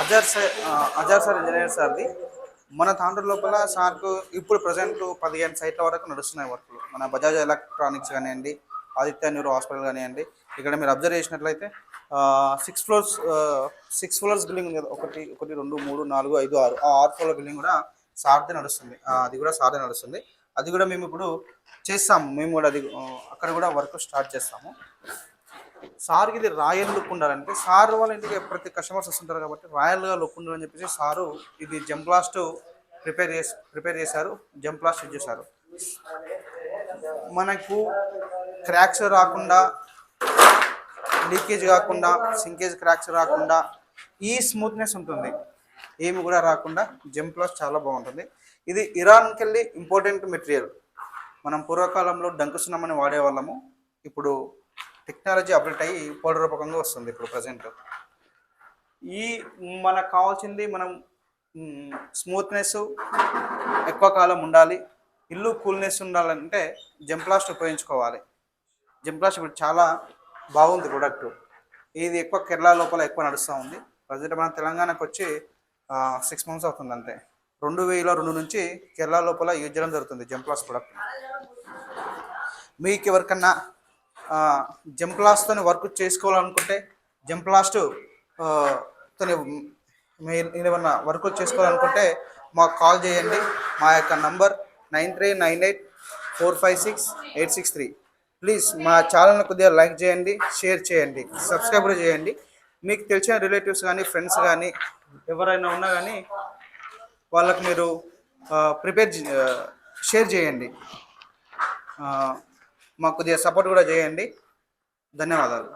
Azhar sir engineer సార్ది. మన తాండ్ర లోపల సార్కు ఇప్పుడు ప్రజెంట్ 15 సైట్ల వరకు నడుస్తున్నాయి వర్క్లు. మన బజాజ్ ఎలక్ట్రానిక్స్ కానివ్వండి, ఆదిత్య న్యూరో హాస్పిటల్ కానివ్వండి. ఇక్కడ మీరు అబ్జర్వ్ చేసినట్లయితే 6 ఫ్లోర్స్ బిల్డింగ్ ఉంది కదా, 1 1 2 3 4 5 6 ఆ 6 ఫ్లోర్ల బిల్డింగ్ కూడా సార్దే నడుస్తుంది. అది కూడా సార్దే నడుస్తుంది. అది కూడా మేము ఇప్పుడు చేస్తాము. మేము కూడా అది అక్కడ కూడా వర్క్ స్టార్ట్ చేస్తాము. సార్కి ఇది రాయల్ లుక్ ఉండాలంటే, సార్ వాళ్ళ ఇంటికి ప్రతి కస్టమర్స్ వస్తుంటారు కాబట్టి రాయల్గా లుక్ ఉండాలని చెప్పేసి సారు ఇది జంప్లాస్ట్ ప్రిపేర్ చేశారు. జంప్లాస్ట్ యూజ్ చేశారు. మనకు క్రాక్స్ రాకుండా, లీకేజ్ కాకుండా, సింకేజ్ క్రాక్స్ రాకుండా ఈ స్మూత్నెస్ ఉంటుంది. ఏమి కూడా రాకుండా జంప్లాస్ట్ చాలా బాగుంటుంది. ఇది ఇరాన్కి వెళ్ళి ఇంపార్టెంట్ మెటీరియల్. మనం పూర్వకాలంలో డంకుసున్నామని వాడేవాళ్ళము. ఇప్పుడు టెక్నాలజీ అప్డేట్ అయ్యి పౌడర్ రూపకంగా వస్తుంది ఇప్పుడు ప్రజెంట్. ఈ మనకు కావాల్సింది మనం స్మూత్నెస్ ఎక్కువ కాలం ఉండాలి, ఇల్లు కూల్నెస్ ఉండాలంటే జంప్లాస్ట్ ఉపయోగించుకోవాలి. జంప్లాస్ట్ ఇప్పుడు చాలా బాగుంది ప్రోడక్ట్. ఇది ఎక్కువ కేరళ లోపల ఎక్కువ నడుస్తూ ఉంది. ప్రజెంట్ మన తెలంగాణకు వచ్చి 6 months అవుతుంది అంతే. 2002 నుంచి కేరళ లోపల యూజ్ చేయడం జరుగుతుంది జంప్లాస్ట్ ప్రోడక్ట్. మీకు ఎవరికన్నా జంప్లాస్ట్తో వర్క్ చేసుకోవాలనుకుంటే, జంప్లాస్ట్ మీరు ఏమైనా వర్క్ చేసుకోవాలనుకుంటే మాకు కాల్ చేయండి. మా యొక్క నంబర్ 9398456863. ప్లీజ్ మా ఛానల్ని కొద్దిగా లైక్ చేయండి, షేర్ చేయండి, సబ్స్క్రైబ్ కూడా చేయండి. మీకు తెలిసిన రిలేటివ్స్ కానీ, ఫ్రెండ్స్ కానీ ఎవరైనా ఉన్నా కానీ వాళ్ళకు మీరు షేర్ చేయండి. మాకు కొద్దిగా సపోర్ట్ కూడా చేయండి. ధన్యవాదాలు.